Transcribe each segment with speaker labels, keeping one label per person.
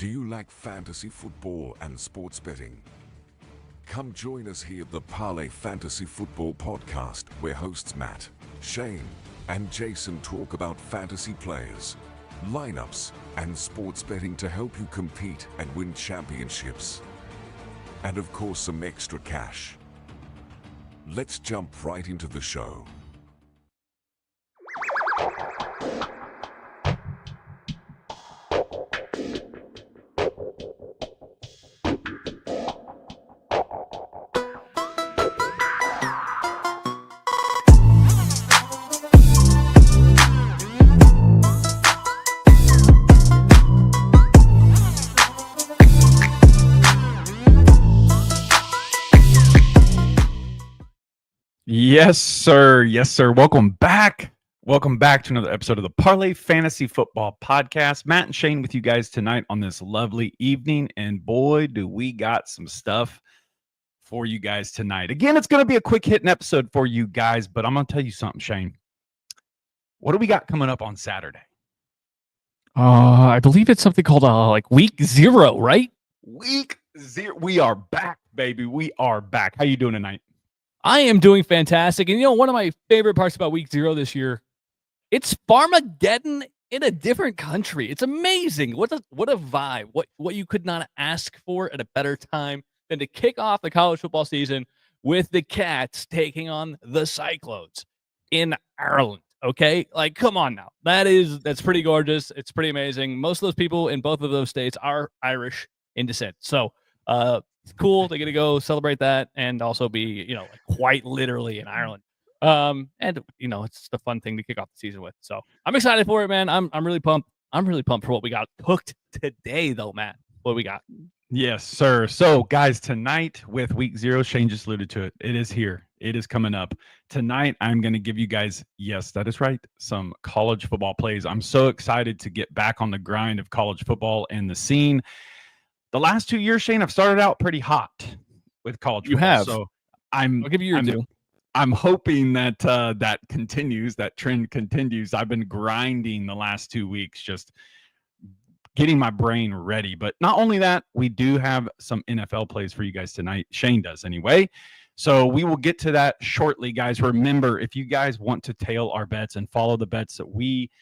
Speaker 1: Do you like fantasy football and sports betting? Come join us here at the Parlay Fantasy Football Podcast, where hosts Matt, Shane, and Jason talk about fantasy players, lineups, and sports betting to help you compete and win championships. And of course, some extra cash. Let's jump right into the show.
Speaker 2: Yes, sir. Yes, sir. Welcome back. Welcome back to another episode of the Parlay Fantasy Football Podcast. Matt and Shane with you guys tonight on this lovely evening. And boy, do we got some stuff for you guys tonight. Again, it's going to be a quick hitting episode for you guys, but I'm going to tell you something, Shane. What do we got coming up on Saturday?
Speaker 3: I believe it's something called like week 0, right?
Speaker 2: Week 0. We are back, baby. We are back. How you doing tonight?
Speaker 3: I am doing fantastic. And, you know, one of my favorite parts about week 0 this year, it's Farmageddon in a different country. It's amazing. What a vibe. What you could not ask for at a better time than to kick off the college football season with the Cats taking on the Cyclones in Ireland. Okay? Like, come on now. That's pretty gorgeous. It's pretty amazing. Most of those people in both of those states are Irish in descent. So, it's cool. They get to go celebrate that and also be, you know, like quite literally in Ireland. And you know, it's just a fun thing to kick off the season with. So I'm excited for it, man. I'm really pumped. I'm really pumped for what we got cooked today, though, Matt. What we got?
Speaker 2: Yes, sir. So, guys, tonight with week 0, Shane just alluded to it. It is here. It is coming up. Tonight, I'm going to give you guys, yes, that is right, some college football plays. I'm so excited to get back on the grind of college football and the scene. The last 2 years, Shane, I've started out pretty hot with college football.
Speaker 3: You have.
Speaker 2: So
Speaker 3: I'll give you your due.
Speaker 2: I'm hoping that that continues, that trend continues. I've been grinding the last 2 weeks, just getting my brain ready. But not only that, we do have some NFL plays for you guys tonight. Shane does anyway. So we will get to that shortly, guys. Remember, if you guys want to tail our bets and follow the bets that we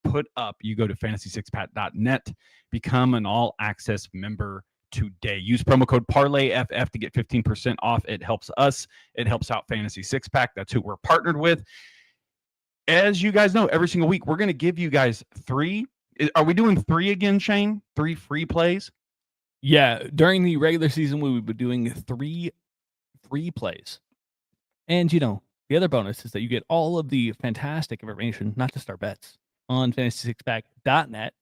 Speaker 2: put up, you go to fantasy6pat.net, become an all-access member today. Use promo code Parlay FF to get 15% off. It helps us. It helps out Fantasy Six Pack. That's who we're partnered with. As you guys know, every single week, we're going to give you guys 3. Are we doing 3 again, Shane? 3 free plays?
Speaker 3: Yeah, during the regular season, we would be doing 3 free plays. And, you know, the other bonus is that you get all of the fantastic information, not just our bets, on fantasy6pack.net.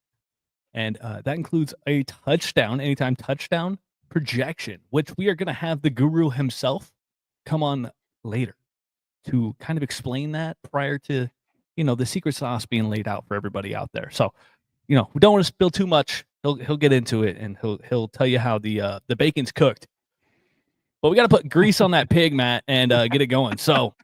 Speaker 3: And that includes a touchdown, anytime touchdown projection, which we are going to have the guru himself come on later to kind of explain that prior to, you know, the secret sauce being laid out for everybody out there. So, you know, we don't want to spill too much. He'll get into it and he'll tell you how the bacon's cooked. But we got to put grease on that pig, Matt, and get it going. So,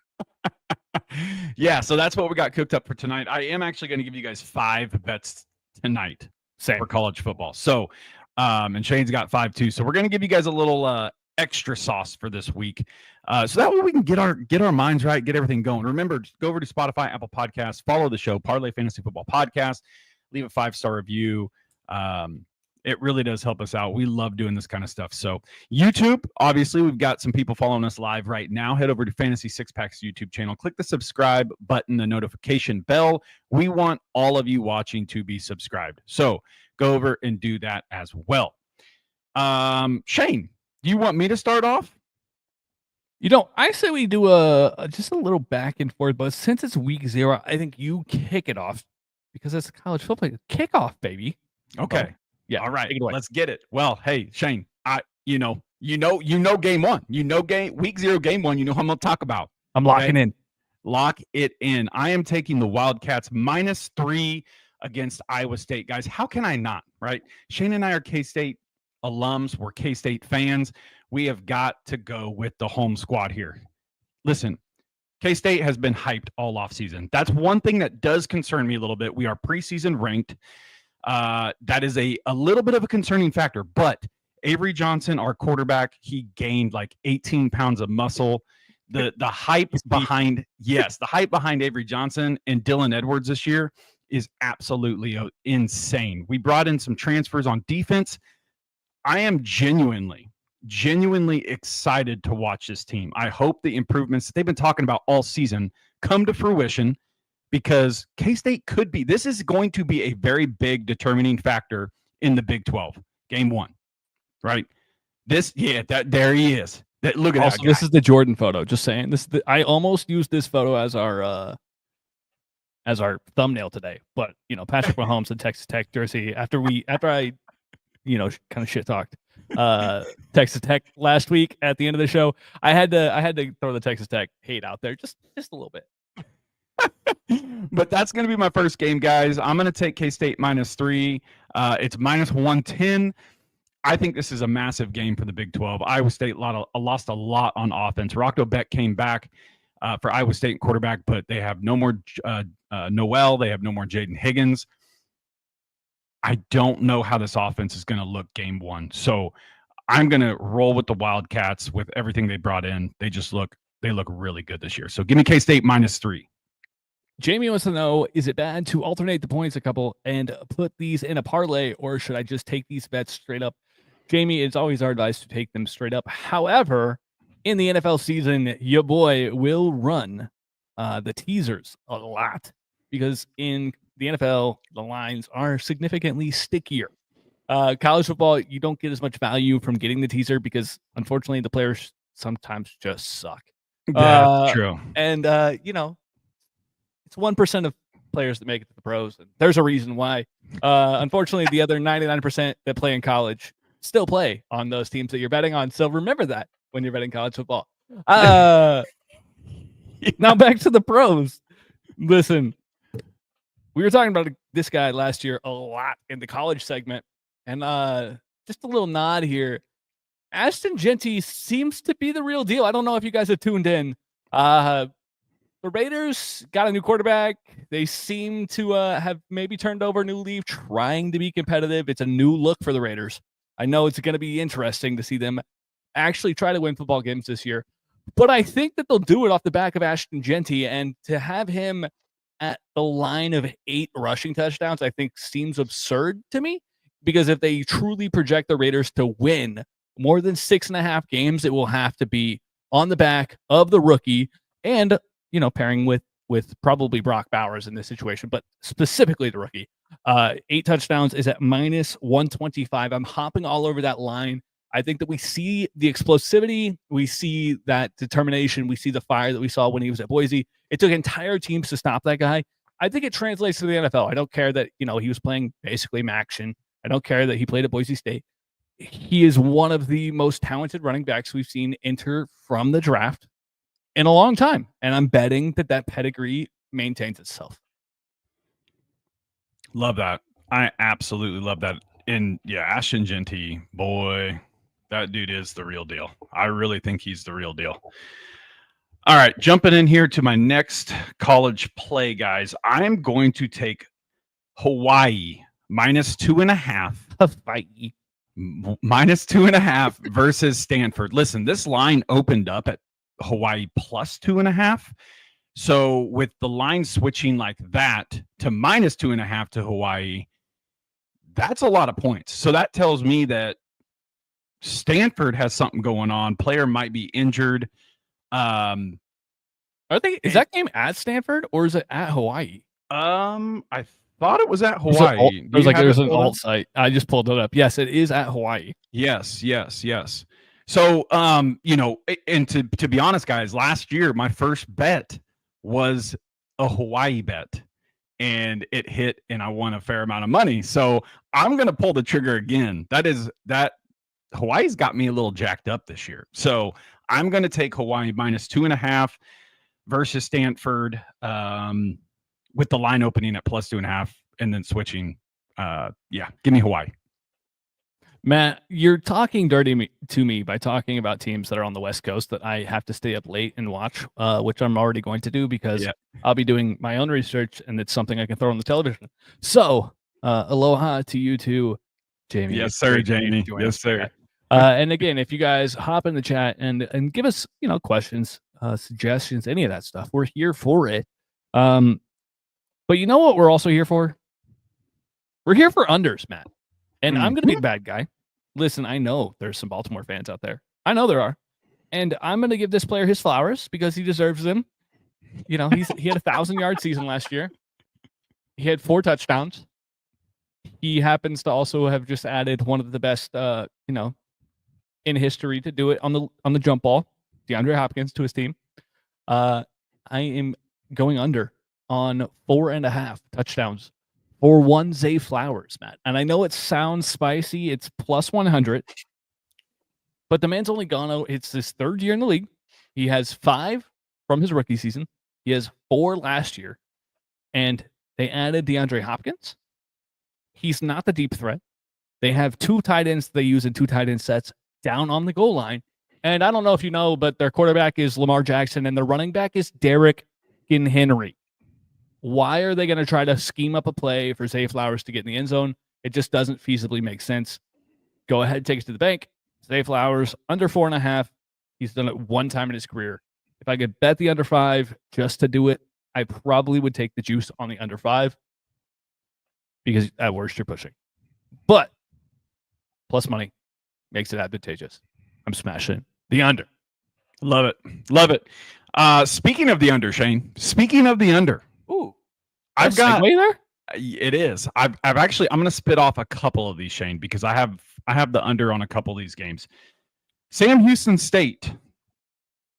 Speaker 2: yeah, so that's what we got cooked up for tonight. I am actually going to give you guys 5 bets tonight.
Speaker 3: Same.
Speaker 2: For college football. So, and Shane's got 5 too. So we're going to give you guys a little extra sauce for this week. So that way we can get our minds right, get everything going. Remember, just go over to Spotify, Apple Podcasts, follow the show, Parlay Fantasy Football Podcast, leave a 5-star review. It really does help us out. We love doing this kind of stuff. So YouTube, obviously, we've got some people following us live right now. Head over to Fantasy Six Pack's YouTube channel. Click the subscribe button, the notification bell. We want all of you watching to be subscribed. So go over and do that as well. Shane, do you want me to start off?
Speaker 3: You know, I say we do just a little back and forth, but since it's week 0, I think you kick it off because it's a college football kickoff, baby.
Speaker 2: Okay.
Speaker 3: Yeah.
Speaker 2: All right. Let's get it. Well, hey, Shane, you know game 1. You know week 0 game 1. You know how I'm gonna talk about.
Speaker 3: I'm locking in.
Speaker 2: Lock it in. I am taking the Wildcats -3 against Iowa State, guys. How can I not? Right? Shane and I are K-State alums. We're K-State fans. We have got to go with the home squad here. Listen, K-State has been hyped all offseason. That's one thing that does concern me a little bit. We are preseason ranked. That is a little bit of a concerning factor. But Avery Johnson, our quarterback, he gained like 18 pounds of muscle. The hype behind the hype behind Avery Johnson and Dylan Edwards this year is absolutely insane. We brought in some transfers on defense. I am genuinely excited to watch this team. I hope the improvements that they've been talking about all season come to fruition, because K-State this is going to be a very big determining factor in the Big 12 game 1, right? There he is. Look at
Speaker 3: also,
Speaker 2: that.
Speaker 3: This is the Jordan photo. Just saying, I almost used this photo as our thumbnail today, but Patrick Mahomes in Texas Tech jersey. After I kind of shit talked Texas Tech last week at the end of the show, I had to throw the Texas Tech hate out there just a little bit.
Speaker 2: But that's going to be my first game, guys. I'm going to take K-State -3. It's -110. I think this is a massive game for the Big 12. Iowa State lost a lot on offense. Rockto Beck came back for Iowa State quarterback, but they have no more Noel. They have no more Jaden Higgins. I don't know how this offense is going to look game 1. So I'm going to roll with the Wildcats with everything they brought in. They look really good this year. So give me K-State -3.
Speaker 3: Jamie wants to know, is it bad to alternate the points a couple and put these in a parlay, or should I just take these bets straight up? Jamie, it's always our advice to take them straight up. However, in the NFL season, your boy will run the teasers a lot, because in the NFL, the lines are significantly stickier. College football, you don't get as much value from getting the teaser because, unfortunately, the players sometimes just suck.
Speaker 2: That's true.
Speaker 3: And, it's 1% of players that make it to the pros, and there's a reason why. Unfortunately, the other 99% that play in college still play on those teams that you're betting on. So remember that when you're betting college football. Now back to the pros. Listen, we were talking about this guy last year a lot in the college segment, and just a little nod here. Ashton Jeanty seems to be the real deal. I don't know if you guys have tuned in. The Raiders got a new quarterback. They seem to have maybe turned over a new leaf, trying to be competitive. It's a new look for the Raiders. I know it's going to be interesting to see them actually try to win football games this year. But I think that they'll do it off the back of Ashton Jeanty. And to have him at the line of 8 rushing touchdowns, I think seems absurd to me. Because if they truly project the Raiders to win more than 6.5 games, it will have to be on the back of the rookie and pairing with probably Brock Bowers in this situation, but specifically the rookie. 8 touchdowns is at -125. I'm hopping all over that line. I think that we see the explosivity, we see that determination, we see the fire that we saw when he was at Boise. It took entire teams to stop that guy. I think it translates to the NFL. I don't care that he was playing basically Maction. I don't care that he played at Boise State. He is one of the most talented running backs we've seen enter from the draft in a long time. And I'm betting that pedigree maintains itself.
Speaker 2: Love that. I absolutely love that. And yeah, Ashton Jeanty, boy, that dude is the real deal. I really think he's the real deal. All right, jumping in here to my next college play, guys. I'm going to take Hawaii -2.5.
Speaker 3: Hawaii.
Speaker 2: -2.5 versus Stanford. Listen, this line opened up at Hawaii +2.5. So with the line switching like that to -2.5 to Hawaii, that's a lot of points. So that tells me that Stanford has something going on. Player might be injured.
Speaker 3: Is that game at Stanford or is it at Hawaii?
Speaker 2: I thought it was at Hawaii.
Speaker 3: There's an alt site. I just pulled it up. Yes, it is at Hawaii.
Speaker 2: Yes. So, and to be honest, guys, last year my first bet was a Hawaii bet, and it hit, and I won a fair amount of money. So I'm gonna pull the trigger again. That Hawaii's got me a little jacked up this year. So I'm gonna take Hawaii -2.5 versus Stanford, with the line opening at +2.5 and then switching. Give me Hawaii.
Speaker 3: Matt, you're talking dirty to me by talking about teams that are on the West Coast that I have to stay up late and watch, which I'm already going to do because I'll be doing my own research and it's something I can throw on the television. So Aloha to you too, Jamie.
Speaker 2: Yes,
Speaker 3: It's
Speaker 2: sir,
Speaker 3: great to
Speaker 2: Jamie.
Speaker 3: join
Speaker 2: Yes,
Speaker 3: us.
Speaker 2: sir.
Speaker 3: And again, if you guys hop in the chat and give us, questions, suggestions, any of that stuff, we're here for it. But you know what we're also here for? We're here for unders, Matt. And I'm going to be the bad guy. Listen, I know there's some Baltimore fans out there. I know there are. And I'm going to give this player his flowers because he deserves them. He had a 1,000-yard season last year. He had 4 touchdowns. He happens to also have just added one of the best, in history to do it on the jump ball, DeAndre Hopkins, to his team. I am going under on 4.5 touchdowns for one Zay Flowers, Matt. And I know it sounds spicy. It's plus 100. But the man's only gone out. It's his 3rd year in the league. He has 5 from his rookie season. He has 4 last year. And they added DeAndre Hopkins. He's not the deep threat. They have 2 tight ends they use in 2 tight end sets down on the goal line. And I don't know if you know, but their quarterback is Lamar Jackson and their running back is Derrick Henry. Why are they going to try to scheme up a play for Zay Flowers to get in the end zone? It just doesn't feasibly make sense. Go ahead, take it to the bank. Zay Flowers, under 4.5. He's done it one time in his career. If I could bet the under 5 just to do it, I probably would take the juice on the under 5 because at worst you're pushing. But plus money makes it advantageous. I'm smashing the under.
Speaker 2: Love it. Love it. Speaking of the under, Shane. Speaking of the under.
Speaker 3: Ooh.
Speaker 2: I've got
Speaker 3: segue there?
Speaker 2: It is. I'm going to spit off a couple of these, Shane, because I have the under on a couple of these games. Sam Houston State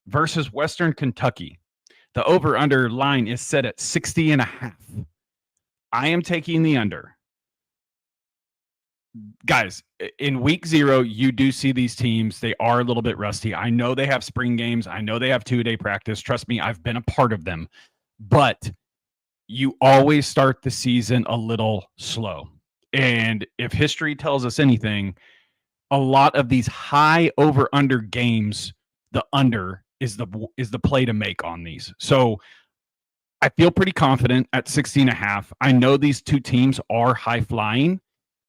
Speaker 2: versus Western Kentucky. The over-under line is set at 60.5. I am taking the under. Guys, in week 0, you do see these teams. They are a little bit rusty. I know they have spring games. I know they have 2-day practice. Trust me, I've been a part of them. But you always start the season a little slow. And if history tells us anything, a lot of these high over-under games, the under is the play to make on these. So I feel pretty confident at 60.5. I know these 2 teams are high-flying,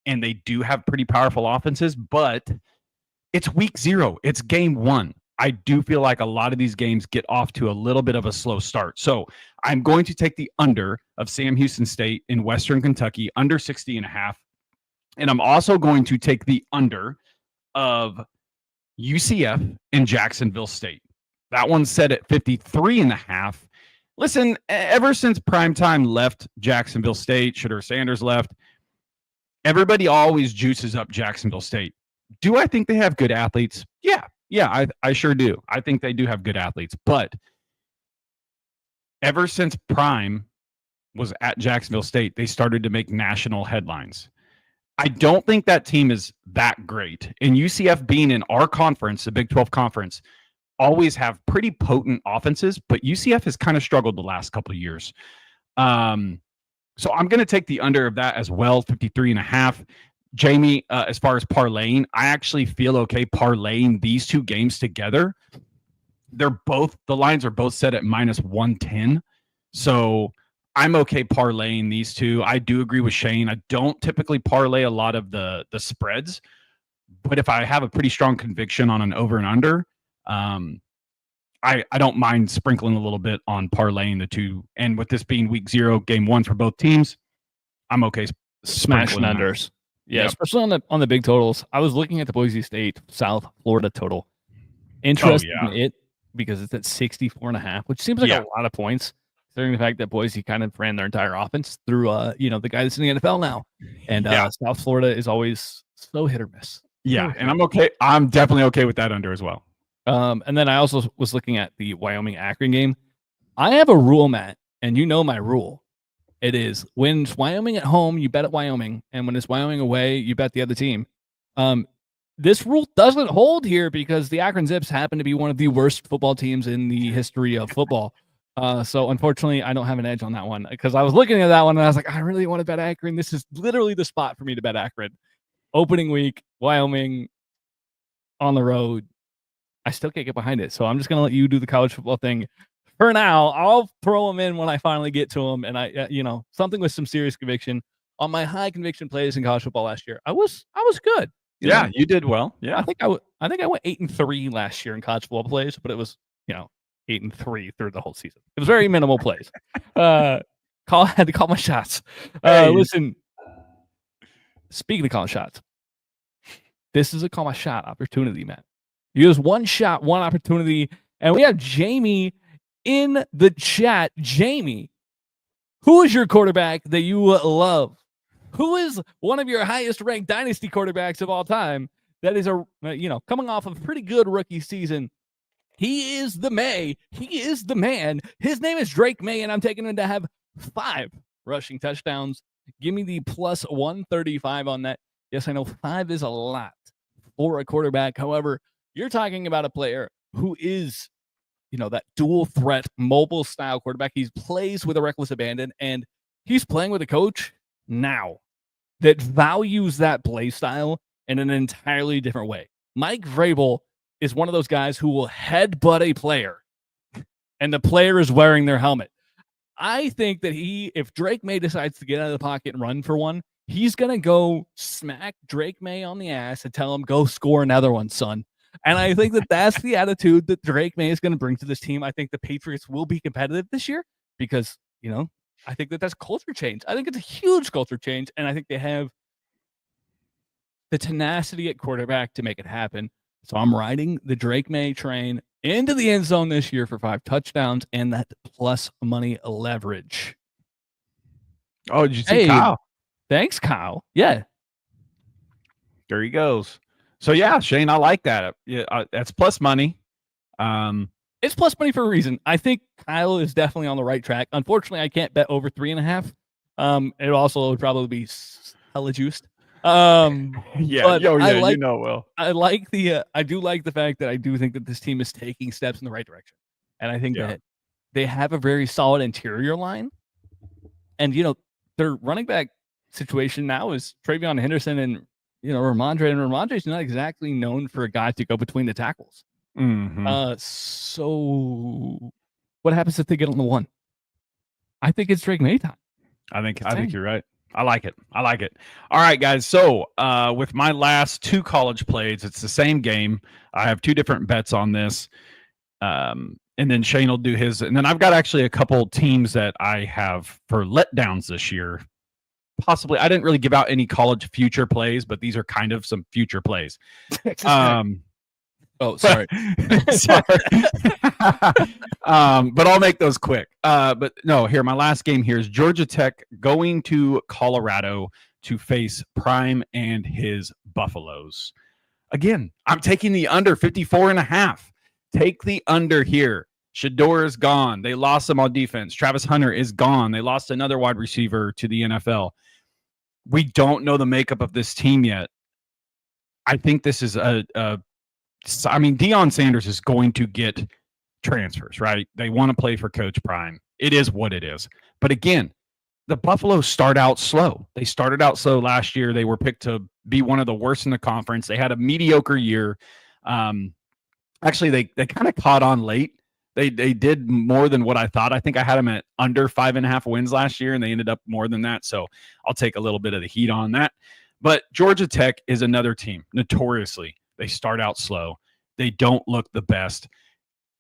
Speaker 2: and they do have pretty powerful offenses, but it's week 0. It's game 1. I do feel like a lot of these games get off to a little bit of a slow start. So I'm going to take the under of Sam Houston State in Western Kentucky, under 60.5. And I'm also going to take the under of UCF in Jacksonville State. That one's set at 53.5. Listen, ever since primetime left Jacksonville State, Shedeur Sanders left, everybody always juices up Jacksonville State. Do I think they have good athletes? Yeah, I sure do. I think they do have good athletes. But ever since Prime was at Jacksonville State, they started to make national headlines. I don't think that team is that great. And UCF being in our conference, the Big 12 conference, always have pretty potent offenses, but UCF has kind of struggled the last couple of years. So I'm going to take the under of that as well, 53.5. Jamie, as far as parlaying, I actually feel okay parlaying these 2 games together. The lines are both set at minus 110. So I'm okay parlaying these 2. I do agree with Shane. I don't typically parlay a lot of the spreads, but if I have a pretty strong conviction on an over and under, I don't mind sprinkling a little bit on parlaying the 2. And with this being week 0, game 1 for both teams, I'm okay
Speaker 3: smashing unders. Yeah, yep. Especially on the big totals. I was looking at the Boise State South Florida total. Interested in it because it's at 64.5, which seems like a lot of points, considering the fact that Boise kind of ran their entire offense through the guy that's in the NFL now. And South Florida is always so hit or miss.
Speaker 2: Yeah, and I'm okay. I'm definitely okay with that under as well.
Speaker 3: And then I also was looking at the Wyoming-Akron game. I have a rule, Matt, and you know my rule. It is when it's Wyoming at home, you bet at Wyoming, and when it's Wyoming away, you bet the other team. This rule doesn't hold here because the Akron Zips happen to be one of the worst football teams in the history of football. So unfortunately, I don't have an edge on that one because I was looking at that one and I was like, I really want to bet Akron. This is literally the spot for me to bet Akron. Opening week, Wyoming on the road. I still can't get behind it. So I'm just going to let you do the college football thing. For now, I'll throw them in when I finally get to them. And something with some serious conviction. on my high conviction plays in college football last year, I was good.
Speaker 2: You did well. Yeah,
Speaker 3: I think I went 8-3 last year in college football plays, but it was 8-3 through the whole season. It was very minimal plays. Had to call my shots. Listen, speaking of calling shots, this is a call my shot opportunity, man. Use one shot, one opportunity, and we have Jamie in the chat. Jamie, who is your quarterback that you love? Who is one of your highest ranked dynasty quarterbacks of all time that is coming off of a pretty good rookie season? He is the May. He is the man. His name is Drake May, and I'm taking him to have 5 rushing touchdowns. Give me the plus 135 on that. Yes, I know 5 is a lot for a quarterback. However, you're talking about a player who is, that dual threat, mobile style quarterback. He plays with a reckless abandon, and he's playing with a coach now that values that play style in an entirely different way. Mike Vrabel is one of those guys who will headbutt a player, and the player is wearing their helmet. I think that if Drake May decides to get out of the pocket and run for one, he's going to go smack Drake May on the ass and tell him, go score another one, son. And I think that that's the attitude that Drake May is going to bring to this team. I think the Patriots will be competitive this year because, I think that that's culture change. I think it's a huge culture change, and I think they have the tenacity at quarterback to make it happen. So I'm riding the Drake May train into the end zone this year for 5 touchdowns and that plus money leverage.
Speaker 2: Oh, did you see Kyle?
Speaker 3: Thanks, Kyle. Yeah.
Speaker 2: There he goes. So, yeah, Shane, I like that. Yeah, that's plus money.
Speaker 3: It's plus money for a reason. I think Kyle is definitely on the right track. Unfortunately, I can't bet over 3.5. It also would probably be hella juiced.
Speaker 2: Well.
Speaker 3: I do like the fact that I do think that this team is taking steps in the right direction. And I think that they have a very solid interior line. And, their running back situation now is Travion Henderson and, Ramondre. And Ramondre's not exactly known for a guy to go between the tackles.
Speaker 2: Mm-hmm.
Speaker 3: So what happens if they get on the one? I think it's Drake May time.
Speaker 2: I think you're right. I like it. All right, guys. So with my last 2 college plays, it's the same game. I have 2 different bets on this. And then Shane will do his. And then I've got actually a couple teams that I have for letdowns this year. Possibly. I didn't really give out any college future plays, but these are kind of some future plays.
Speaker 3: Oh, sorry.
Speaker 2: Sorry. But I'll make those quick. But no, here, my last game here is Georgia Tech going to Colorado to face Prime and his Buffaloes. Again, I'm taking the under 54.5. Take the under here. Shador is gone. They lost him on defense. Travis Hunter is gone. They lost another wide receiver to the NFL. We don't know the makeup of this team yet. I think this is Deion Sanders is going to get transfers, right? They want to play for Coach Prime. It is what it is. But again, the Buffaloes start out slow. They started out slow last year. They were picked to be one of the worst in the conference. They had a mediocre year. Actually, they kind of caught on late. They did more than what I thought. I think I had them at under 5.5 wins last year, and they ended up more than that. So I'll take a little bit of the heat on that. But Georgia Tech is another team, notoriously. They start out slow. They don't look the best.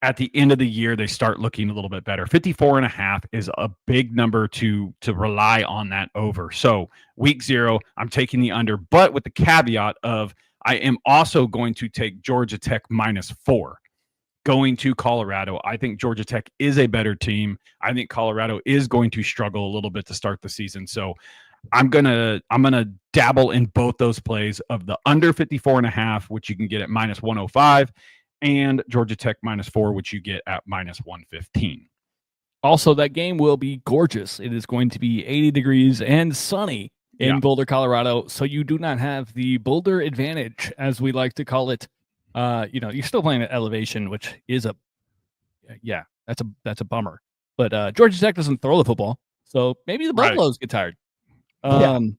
Speaker 2: At the end of the year, they start looking a little bit better. 54.5 is a big number to rely on that over. So week 0, I'm taking the under, but with the caveat of I am also going to take Georgia Tech -4 going to Colorado. I think Georgia Tech is a better team. I think Colorado is going to struggle a little bit to start the season. So I'm gonna dabble in both those plays of the under 54.5, which you can get at -105, and Georgia Tech -4, which you get at -115.
Speaker 3: Also, that game will be gorgeous. It is going to be 80 degrees and sunny in Boulder, Colorado. So you do not have the Boulder advantage, as we like to call it. You're still playing at elevation, which is that's a bummer. But Georgia Tech doesn't throw the football, so maybe the Buffaloes get tired. The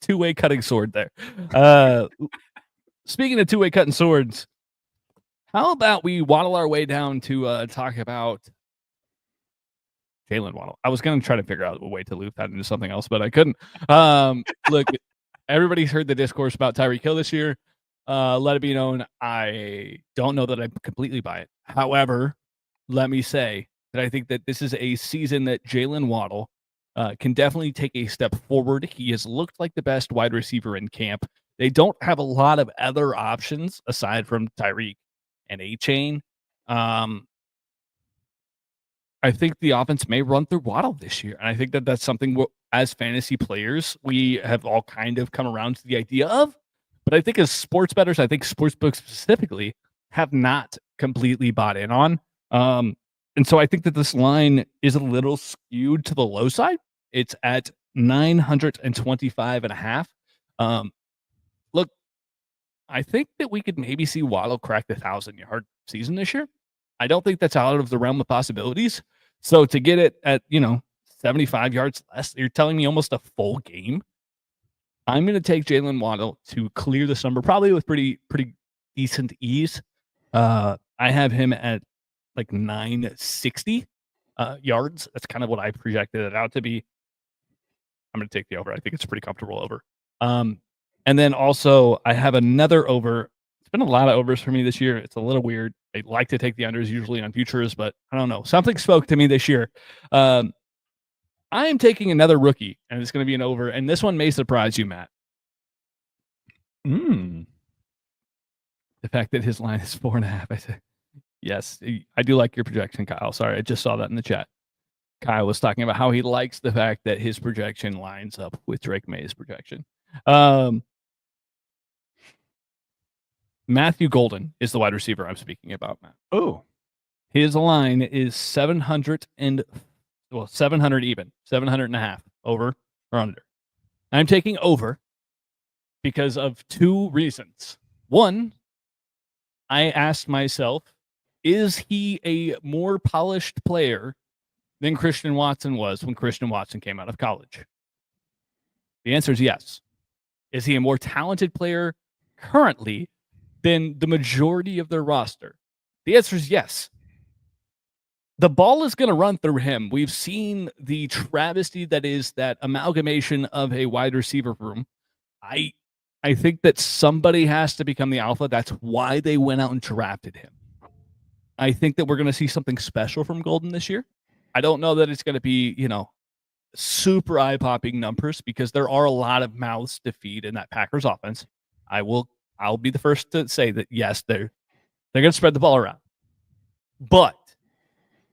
Speaker 3: two-way cutting sword there. Speaking of two-way cutting swords, how about we waddle our way down to talk about Jalen Waddle. I was going to try to figure out a way to loop that into something else, but I couldn't. Look, everybody's heard the discourse about Tyreek Hill this year. Let it be known, I don't know that I completely buy it. However, let me say that I think that this is a season that Jalen Waddle can definitely take a step forward. He has looked like the best wide receiver in camp. They don't have a lot of other options aside from Tyreek and A-Chain. I think the offense may run through Waddle this year. And I think that that's something as fantasy players, we have all kind of come around to the idea of. But I think as sports bettors, I think sportsbooks specifically have not completely bought in on. And so I think that this line is a little skewed to the low side. It's at 925.5. Look, I think that we could maybe see Waddle crack the 1,000-yard season this year. I don't think that's out of the realm of possibilities. So to get it at, 75 yards less, you're telling me almost a full game. I'm going to take Jalen Waddle to clear this number, probably with pretty decent ease. I have him at like 960 yards. That's kind of what I projected it out to be. I'm going to take the over. I think it's a pretty comfortable over. And then also I have another over. It's been a lot of overs for me this year. It's a little weird. I like to take the unders usually on futures, but I don't know. Something spoke to me this year. I am taking another rookie, and it's going to be an over. And this one may surprise you, Matt. The fact that his line is 4.5. I said, yes, I do like your projection, Kyle. Sorry, I just saw that in the chat. Kyle was talking about how he likes the fact that his projection lines up with Drake May's projection. Matthew Golden is the wide receiver I'm speaking about, Matt.
Speaker 2: Oh,
Speaker 3: his line is 700 even, 700.5 over or under. I'm taking over because of two reasons. One, I asked myself, is he a more polished player than Christian Watson was when Christian Watson came out of college? The answer is yes. Is he a more talented player currently than the majority of their roster? The answer is yes. The ball is going to run through him. We've seen the travesty that is that amalgamation of a wide receiver room. I think that somebody has to become the alpha. That's why they went out and drafted him. I think that we're going to see something special from Golden this year. I don't know that it's going to be, super eye-popping numbers because there are a lot of mouths to feed in that Packers offense. I'll be the first to say that, yes, they're going to spread the ball around. But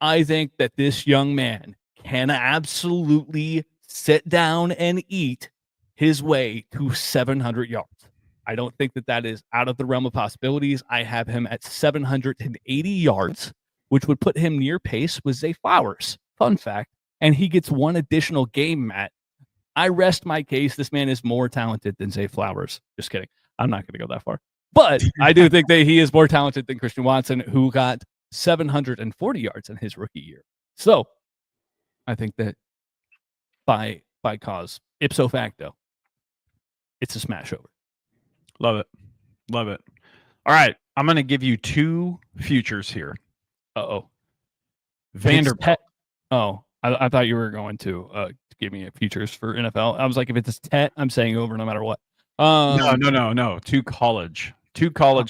Speaker 3: I think that this young man can absolutely sit down and eat his way to 700 yards. I don't think that is out of the realm of possibilities. I have him at 780 yards, which would put him near pace with Zay Flowers. Fun fact. And he gets one additional game, Matt. I rest my case. This man is more talented than Zay Flowers. Just kidding. I'm not going to go that far. But I do think that he is more talented than Christian Watson, who got 740 yards in his rookie year. So I think that by cause, ipso facto, it's a smash over.
Speaker 2: Love it. Love it. All right. I'm going to give you two futures here.
Speaker 3: Uh-oh.
Speaker 2: Vanderbilt.
Speaker 3: I thought you were going to give me futures for NFL. I was like, if it's a Tet, I'm saying over no matter what.
Speaker 2: No. Two college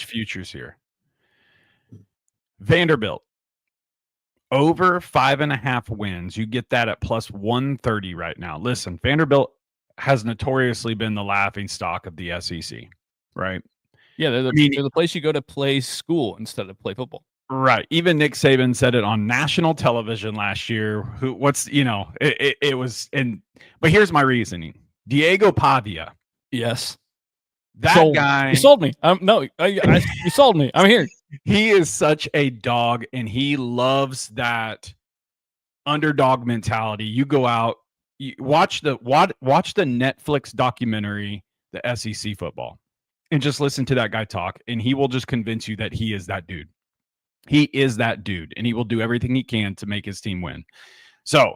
Speaker 2: futures here. Vanderbilt. Over 5.5 wins. You get that at plus 130 right now. Listen, Vanderbilt has notoriously been the laughing stock of the SEC, right?
Speaker 3: Yeah, they're the place you go to play school instead of play football.
Speaker 2: Right. Even Nick Saban said it on national television last year. But here's my reasoning. Diego Pavia.
Speaker 3: Yes.
Speaker 2: That guy.
Speaker 3: You sold me. You sold me. I'm here.
Speaker 2: He is such a dog, and he loves that underdog mentality. You go out, you watch the Netflix documentary, the SEC football, and just listen to that guy talk, and he will just convince you that he is that dude. He is that dude, and he will do everything he can to make his team win. So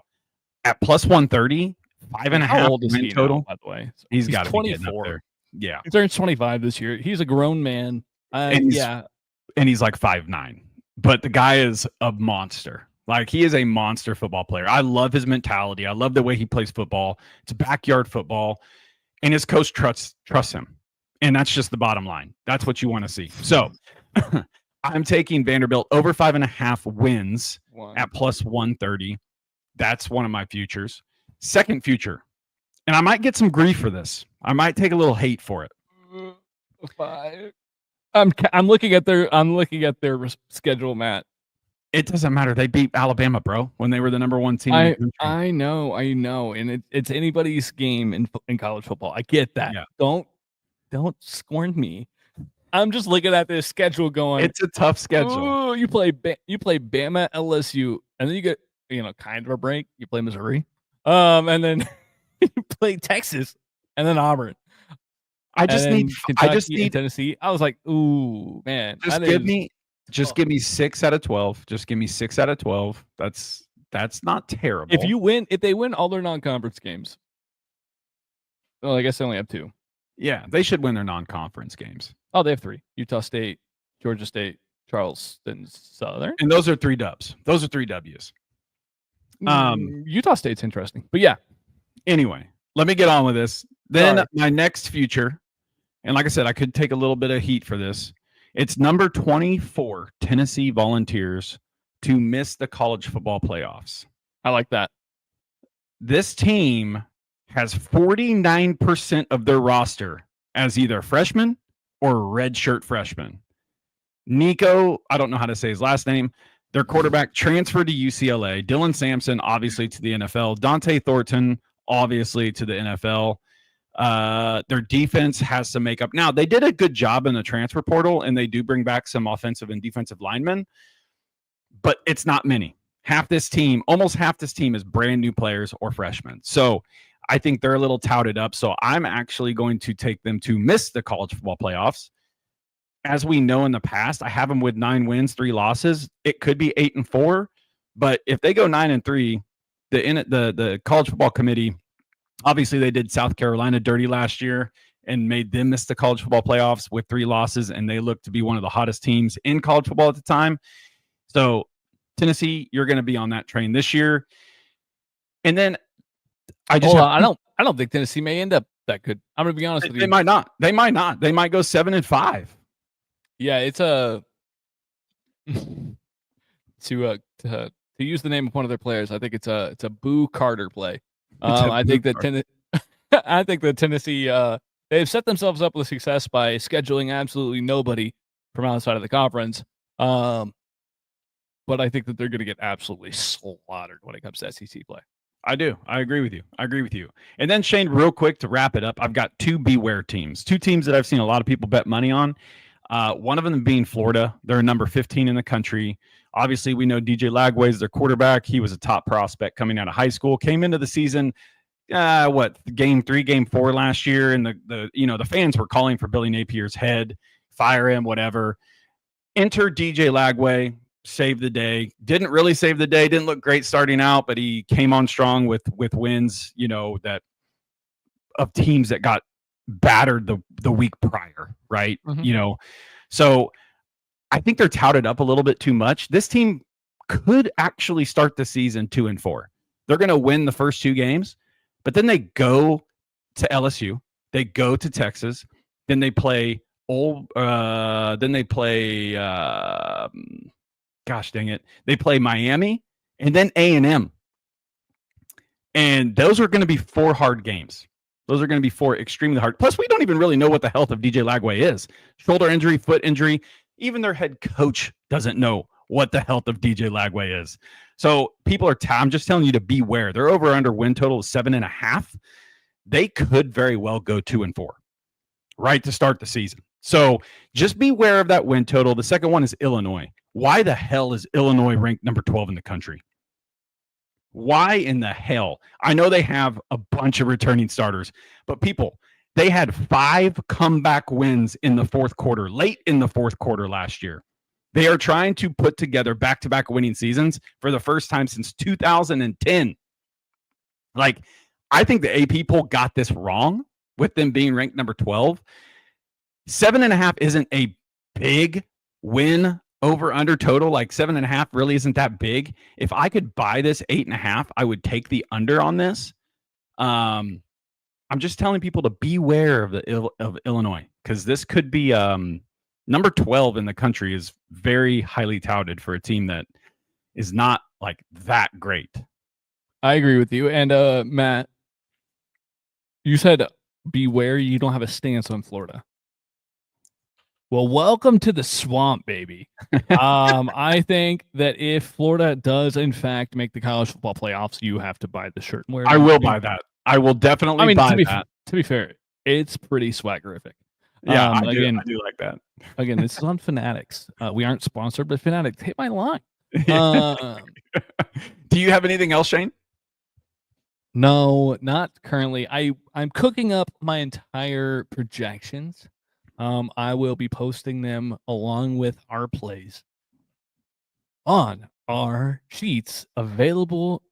Speaker 2: at plus 130, 5.5 win total.
Speaker 3: Now, by the way,
Speaker 2: he's got to be
Speaker 3: 24.
Speaker 2: Yeah,
Speaker 3: he turns 25 this year. He's a grown man.
Speaker 2: And he's like 5'9", but the guy is a monster. Like, he is a monster football player. I love his mentality. I love the way he plays football. It's backyard football, and his coach trusts him. And that's just the bottom line. That's what you want to see. So I'm taking Vanderbilt over 5.5 wins at plus 130. That's one of my futures. Second future, and I might get some grief for this. I might take a little hate for it.
Speaker 3: 5. I'm looking at their schedule, Matt.
Speaker 2: It doesn't matter. They beat Alabama, bro, when they were the number 1 team in the country.
Speaker 3: I know, and it's anybody's game in college football. I get that. Yeah. Don't scorn me. I'm just looking at this schedule going,
Speaker 2: it's a tough schedule.
Speaker 3: Ooh, you play Bama, LSU, and then you get kind of a break. You play Missouri, and then you play Texas, and then Auburn.
Speaker 2: I just need
Speaker 3: Tennessee. I was like, ooh, man.
Speaker 2: Just give me 6 out of 12. Just give me 6 out of 12. That's not terrible.
Speaker 3: If they win all their non-conference games, well, I guess they only have 2.
Speaker 2: Yeah, they should win their non-conference games.
Speaker 3: Oh, they have 3. Utah State, Georgia State, Charleston Southern.
Speaker 2: And those are 3 dubs. Those are 3 W's.
Speaker 3: Utah State's interesting. But yeah.
Speaker 2: Anyway, let me get on with this. Then my next future, and like I said, I could take a little bit of heat for this. It's number 24, Tennessee Volunteers, to miss the college football playoffs.
Speaker 3: I like that.
Speaker 2: This team has 49% of their roster as either freshmen or redshirt freshmen. Nico, I don't know how to say his last name. Their quarterback transferred to UCLA. Dylan Sampson, obviously, to the NFL. Dante Thornton, obviously, to the NFL. Their defense has some makeup. Now, they did a good job in the transfer portal, and they do bring back some offensive and defensive linemen, but it's not many. Almost half this team is brand new players or freshmen. So I think they're a little touted up. So I'm actually going to take them to miss the college football playoffs. As we know in the past, I have them with 9 wins, 3 losses. It could be 8-4, but if they go 9-3, the college football committee, obviously they did South Carolina dirty last year and made them miss the college football playoffs with 3 losses, and they look to be one of the hottest teams in college football at the time. So Tennessee, you're going to be on that train this year. And then I
Speaker 3: don't think Tennessee may end up that good. I'm going to be honest with you.
Speaker 2: They might not. They might go 7-5.
Speaker 3: Yeah, it's to use the name of one of their players. I think it's a Boo Carter play. I think that Tennessee they've set themselves up with success by scheduling absolutely nobody from outside of the conference. But I think that they're going to get absolutely slaughtered when it comes to SEC play.
Speaker 2: I do. I agree with you. And then, Shane, real quick to wrap it up, I've got 2 beware teams. 2 teams that I've seen a lot of people bet money on. One of them being Florida. They're number 15 in the country. Obviously, we know DJ Lagway is their quarterback. He was a top prospect coming out of high school. Came into the season, game 3, game 4 last year, and the fans were calling for Billy Napier's head, fire him, whatever. Enter DJ Lagway, saved the day. Didn't really save the day. Didn't look great starting out, but he came on strong with wins. That of teams that got battered the week prior, right? Mm-hmm. So I think they're touted up a little bit too much. This team could actually start the season 2-4. They're going to win the first 2 games, but then they go to LSU, they go to Texas, then they play they play Miami and then A&M. And those are going to be 4 hard games. Those are going to be 4 extremely hard. Plus, we don't even really know what the health of DJ Lagway is. Shoulder injury, foot injury. Even their head coach doesn't know what the health of DJ Lagway is. So people I'm just telling you to beware. Their over-under win total is 7.5. They could very well go 2-4 right to start the season. So just beware of that win total. The second one is Illinois. Why the hell is Illinois ranked number 12 in the country? Why in the hell? I know they have a bunch of returning starters, but people, they had 5 comeback wins in the fourth quarter, late in the fourth quarter last year. They are trying to put together back-to-back winning seasons for the first time since 2010. Like, I think the AP poll got this wrong with them being ranked number 12. 7.5 isn't a big win over under total, like 7.5 really isn't that big. If I could buy this 8.5, I would take the under on this. I'm just telling people to beware of Illinois, because this could be number 12 in the country is very highly touted for a team that is not like that great.
Speaker 3: I agree with you. And Matt, you said beware you don't have a stance on Florida. Well, welcome to the swamp, baby. I think that if Florida does, in fact, make the college football playoffs, you have to buy the shirt.
Speaker 2: I will buy that. I will definitely buy that.
Speaker 3: To be fair, it's pretty swaggerific.
Speaker 2: Yeah, I do like that.
Speaker 3: Again, this is on Fanatics. We aren't sponsored, but Fanatics, hit my line.
Speaker 2: Do you have anything else, Shane?
Speaker 3: No, not currently. I'm cooking up my entire projections. I will be posting them along with our plays on our sheets available.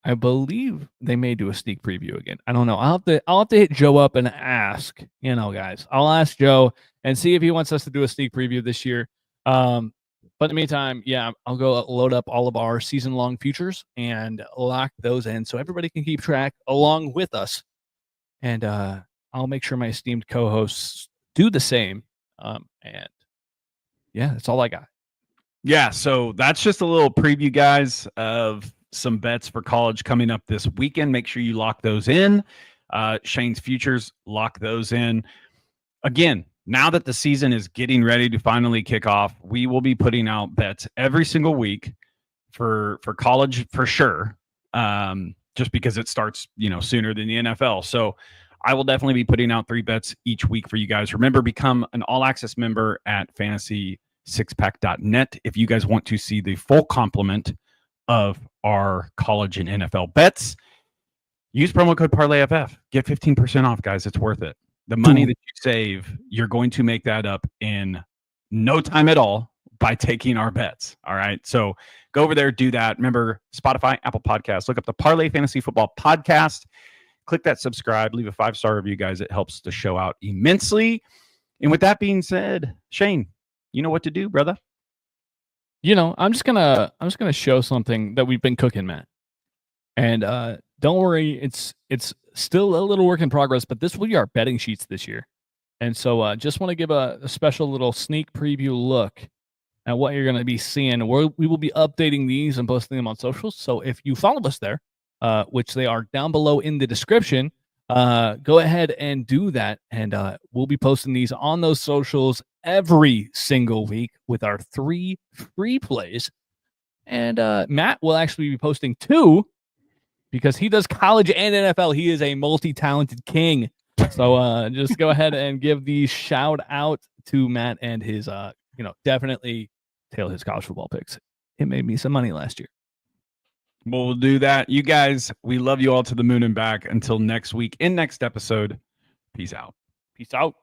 Speaker 3: I believe they may do a sneak preview again. I don't know. I'll have to hit Joe up and ask, guys. I'll ask Joe and see if he wants us to do a sneak preview this year. But in the meantime, yeah, I'll go load up all of our season-long futures and lock those in so everybody can keep track along with us. And I'll make sure my esteemed co-hosts do the same. And yeah, that's all I got.
Speaker 2: Yeah, so that's just a little preview, guys, of some bets for college coming up this weekend. Make sure you lock those in. Shane's futures, lock those in. Again, now that the season is getting ready to finally kick off, we will be putting out bets every single week for college for sure. Just because it starts, sooner than the NFL. So I will definitely be putting out 3 bets each week for you guys. Remember, become an all-access member at fantasy6pack.net if you guys want to see the full complement of our college and NFL bets. Use promo code Parlay FF. Get 15% off, guys. It's worth it. The money that you save, you're going to make that up in no time at all by taking our bets. All right. So go over there, do that. Remember, Spotify, Apple Podcasts, look up the Parlay Fantasy Football Podcast. Click that subscribe, leave a 5-star review, guys. It helps the show out immensely. And with that being said, Shane, you know what to do, brother.
Speaker 3: I'm just gonna show something that we've been cooking, Matt. And don't worry, it's still a little work in progress, but this will be our betting sheets this year. And so just want to give a special little sneak preview look at what you're going to be seeing. We will be updating these and posting them on socials. So if you follow us there, which they are down below in the description, go ahead and do that. And we'll be posting these on those socials every single week with our 3 free plays. And Matt will actually be posting 2 because he does college and NFL. He is a multi-talented king. So just go ahead and give the shout out to Matt and his, definitely tail his college football picks. It made me some money last year.
Speaker 2: We'll do that. You guys, we love you all to the moon and back. Until next week, in next episode, peace out.
Speaker 3: Peace out.